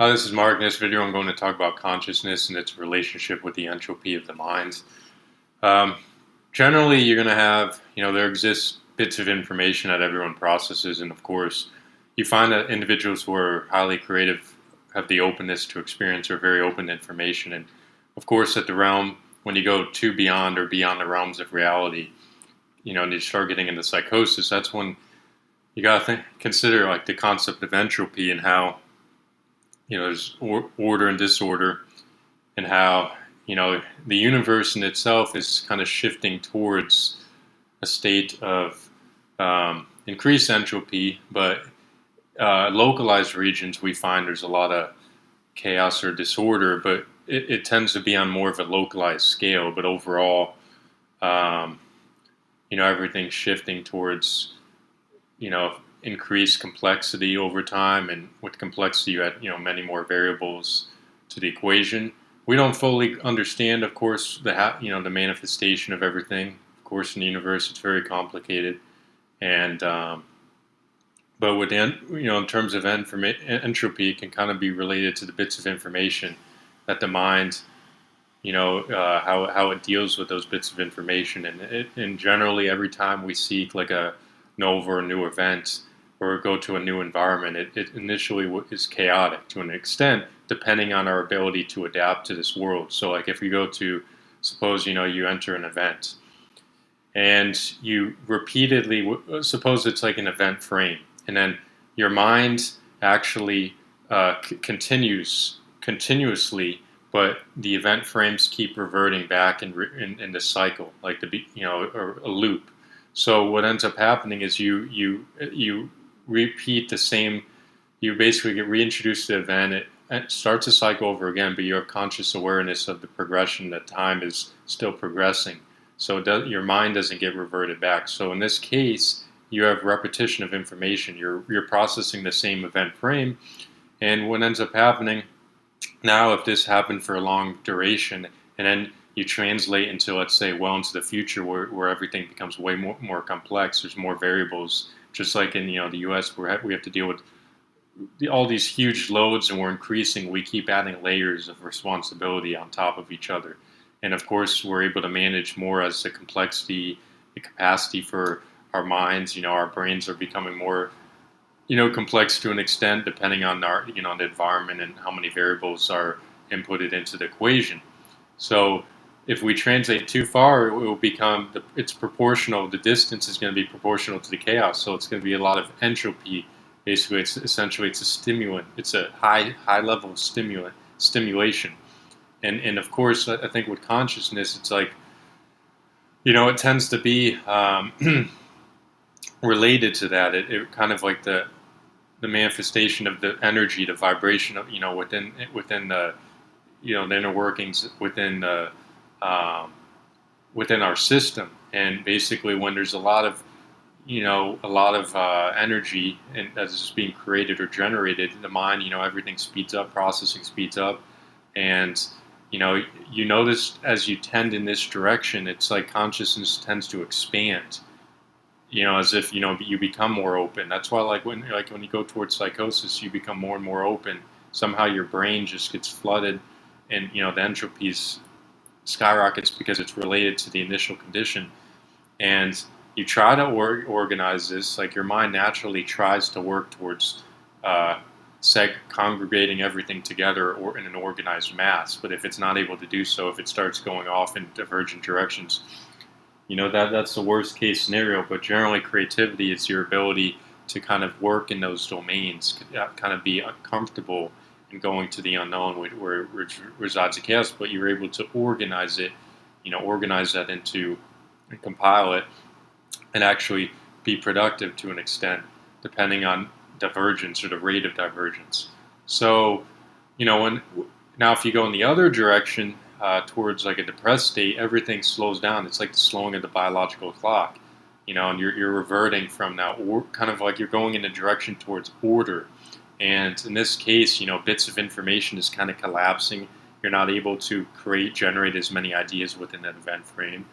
This is Mark. In this video, I'm going to talk about consciousness and its relationship with the entropy of the mind. Um, Generally, you're going to have, there exists bits of information that everyone processes, and of course, you find that individuals who are highly creative have the openness to experience or very open to information. And of course, at the realm, when you go too beyond or beyond the realms of reality, and you start getting into psychosis, that's when you got to consider like the concept of entropy and how there's order and disorder, and how the universe in itself is kind of shifting towards a state of increased entropy, but localized regions we find there's a lot of chaos or disorder, but it tends to be on more of a localized scale. But overall, um, everything's shifting towards increased complexity over time, and with complexity you add many more variables to the equation. We don't fully understand, of course, the manifestation of everything. Of course, in the universe, it's very complicated, and but within in terms of entropy, it can kind of be related to the bits of information that the mind, how it deals with those bits of information, and generally every time we seek like a nova or new event or go to a new environment, it initially is chaotic to an extent, depending on our ability to adapt to this world. So, like if we go to, suppose you enter an event, and you repeatedly suppose it's like an event frame, and then your mind actually continuously, but the event frames keep reverting back in this cycle, like a loop. So what ends up happening is you repeat the same. You basically get reintroduced to the event. It starts a cycle over again, but you have conscious awareness of the progression. That time is still progressing, so your mind doesn't get reverted back. So in this case, you have repetition of information. You're processing the same event frame, and what ends up happening now, if this happened for a long duration, and then you translate into, let's say, well into the future, where everything becomes way more complex. There's more variables, just like in the U.S., where we have to deal with all these huge loads, and we're increasing. We keep adding layers of responsibility on top of each other, and of course, we're able to manage more as the complexity, the capacity for our minds. Our brains are becoming more complex to an extent, depending on the environment and how many variables are inputted into the equation. So if we translate too far, it will become it's proportional. The distance is going to be proportional to the chaos. So it's going to be a lot of entropy. Basically, it's a stimulant. It's a high level of stimulation. And of course, I think with consciousness, it's like it tends to be related to that. It kind of like the manifestation of the energy, the vibration of within the inner workings um, within our system. And basically, when there's a lot of energy and as is being created or generated, the mind, everything speeds up, processing speeds up, and you notice as you tend in this direction, it's like consciousness tends to expand, as if you become more open. That's why when you go towards psychosis, you become more and more open. Somehow your brain just gets flooded, and the entropies skyrockets because it's related to the initial condition. And you try to organize this, like your mind naturally tries to work towards congregating everything together or in an organized mass. But if it's not able to do so, if it starts going off in divergent directions, that's the worst case scenario. But generally, creativity is your ability to kind of work in those domains, kind of be uncomfortable and going to the unknown where resides the chaos. But you're able to organize it, organize that into and compile it, and actually be productive to an extent, depending on divergence or the rate of divergence. So, now if you go in the other direction, towards like a depressed state, everything slows down. It's like the slowing of the biological clock, and you're reverting from now, or kind of like you're going in a direction towards order. And in this case, bits of information is kind of collapsing. You're not able to generate as many ideas within that event frame.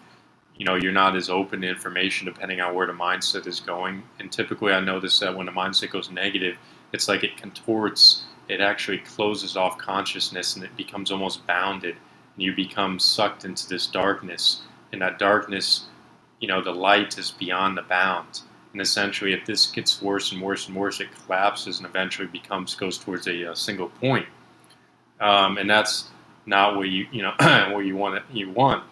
You're not as open to information depending on where the mindset is going. And typically I notice that when the mindset goes negative, it's like it contorts it actually closes off consciousness and it becomes almost bounded, and you become sucked into this darkness. And that darkness, the light is beyond the bound. And essentially, if this gets worse and worse and worse, it collapses and eventually goes towards a single point. And that's not what what you want.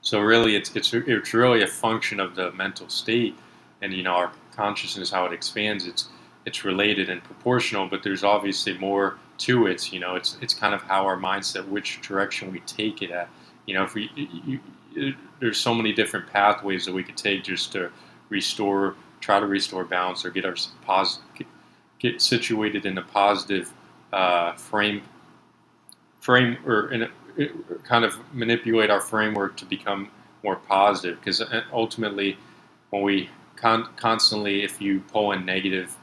So really, it's really a function of the mental state, and our consciousness, how it expands. It's related and proportional, but there's obviously more to it. It's kind of how our mindset, which direction we take it at. If there's so many different pathways that we could take just to try to restore balance, or get situated in a positive frame, or kind of manipulate our framework to become more positive. Because ultimately, when we constantly, if you pull in negative,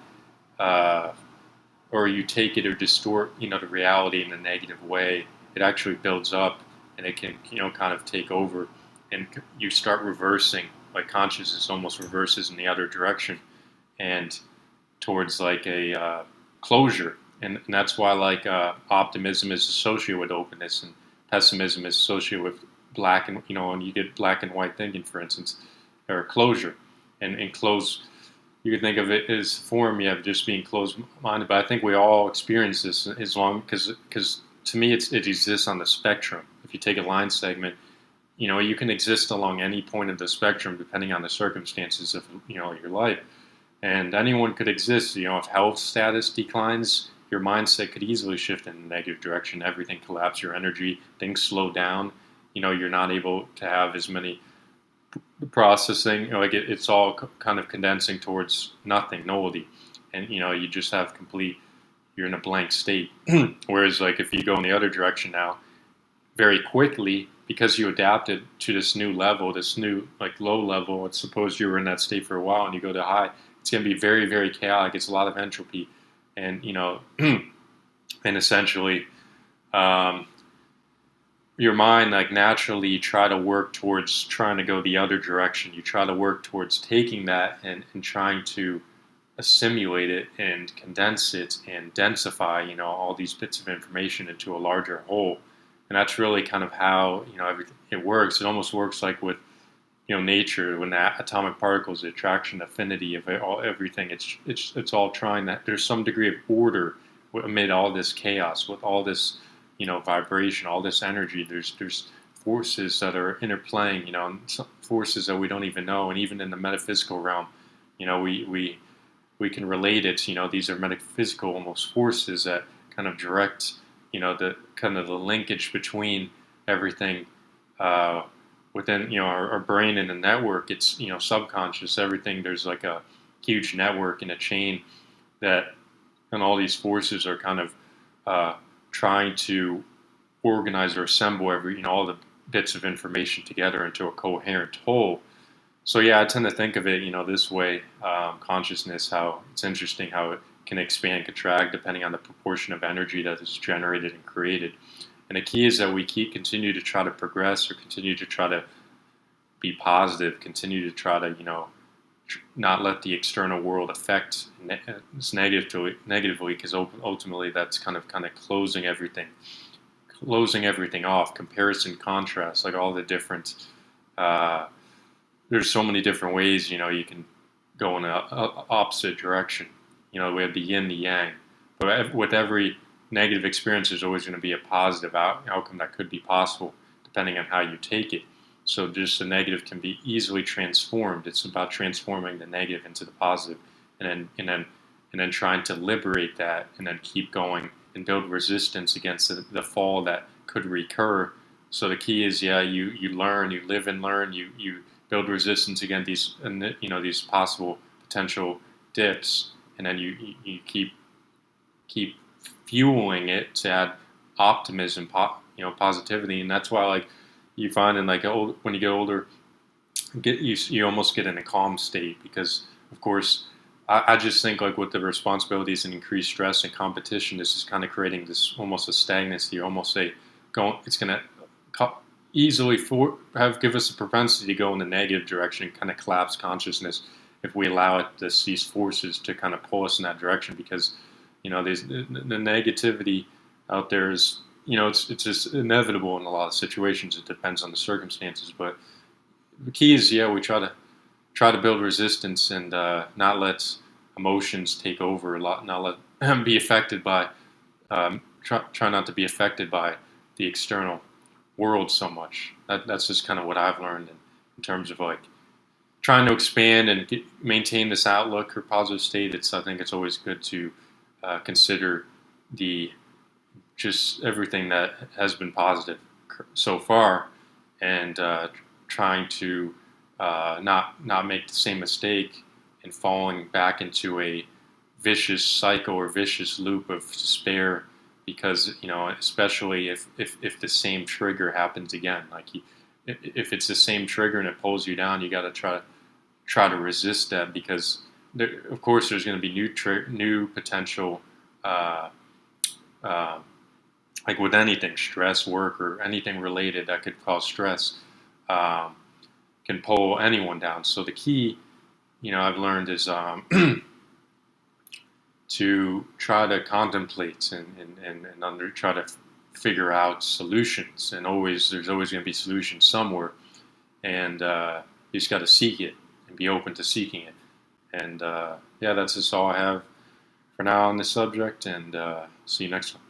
or you take it or distort, the reality in a negative way, it actually builds up, and it can, kind of take over, and you start reversing. Like consciousness almost reverses in the other direction, and towards like a closure. And that's why optimism is associated with openness, and pessimism is associated with black and when you get black and white thinking, for instance, or closure. And close, you could think of it as form, you have just being closed-minded. But I think we all experience this as long because to me it exists on the spectrum. If you take a line segment, you can exist along any point of the spectrum depending on the circumstances of your life. And anyone could exist. If health status declines, your mindset could easily shift in a negative direction. Everything collapses, your energy, things slow down. You're not able to have as many processing. It's all kind of condensing towards nothing, nullity. And, you just have you're in a blank state. Whereas, if you go in the other direction now, very quickly, because you adapted to this new level, this new low level. Let's suppose you were in that state for a while and you go to high. It's going to be very, very chaotic. It's a lot of entropy, and and essentially, your mind naturally you try to work towards trying to go the other direction. You try to work towards taking that and trying to assimilate it and condense it and densify all these bits of information into a larger whole. And that's really kind of how everything it works. It almost works like with nature, when the atomic particles, the attraction, affinity of everything. It's all trying that there's some degree of order amid all this chaos, with all this vibration, all this energy. There's forces that are interplaying, and some forces that we don't even know. And even in the metaphysical realm, we can relate it. These are metaphysical almost forces that kind of direct the kind of the linkage between everything within our brain and the network. It's subconscious, everything. There's like a huge network and a chain that, and all these forces are kind of trying to organize or assemble all the bits of information together into a coherent whole. So yeah, I tend to think of it this way. Consciousness, how it's interesting how it can expand, contract, depending on the proportion of energy that is generated and created. And the key is that we continue to try to progress, or continue to try to be positive, continue to try to, not let the external world affect us negatively, because ultimately that's kind of closing everything off. Comparison, contrast, all the different. There's so many different ways, you can go in an opposite direction. We have the yin, the yang. But with every negative experience, there's always going to be a positive outcome that could be possible, depending on how you take it. So just the negative can be easily transformed. It's about transforming the negative into the positive, and then trying to liberate that, and then keep going and build resistance against the fall that could recur. So the key is, you learn, you live and learn, you build resistance against these possible potential dips, and then you keep fueling it to add optimism, positivity. And that's why you find in when you get older, you almost get in a calm state, because of course I just think with the responsibilities and increased stress and competition, this is kind of creating this almost a stagnancy, almost it's going to easily give us a propensity to go in the negative direction and kind of collapse consciousness if we allow these forces to kind of pull us in that direction. Because There's the negativity out there is, it's just inevitable in a lot of situations. It depends on the circumstances, but the key is, yeah, we try to build resistance and not let emotions take over a lot, not let be affected by try not to be affected by the external world so much. That's just kind of what I've learned in terms of like trying to expand and maintain this outlook or positive state. I think it's always good to consider the just everything that has been positive so far, and trying to not make the same mistake and falling back into a vicious cycle or vicious loop of despair, because especially if the same trigger happens again, like if it's the same trigger and it pulls you down, you got to try to resist that, because of course there's going to be new potential, uh, uh, like with anything, stress, work, or anything related that could cause stress, um, can pull anyone down. So the key, I've learned is to try to contemplate and try to figure out solutions. And there's always going to be solutions somewhere, and you just got to seek it and be open to seeking it. And yeah, that's just all I have for now on this subject. And see you next time.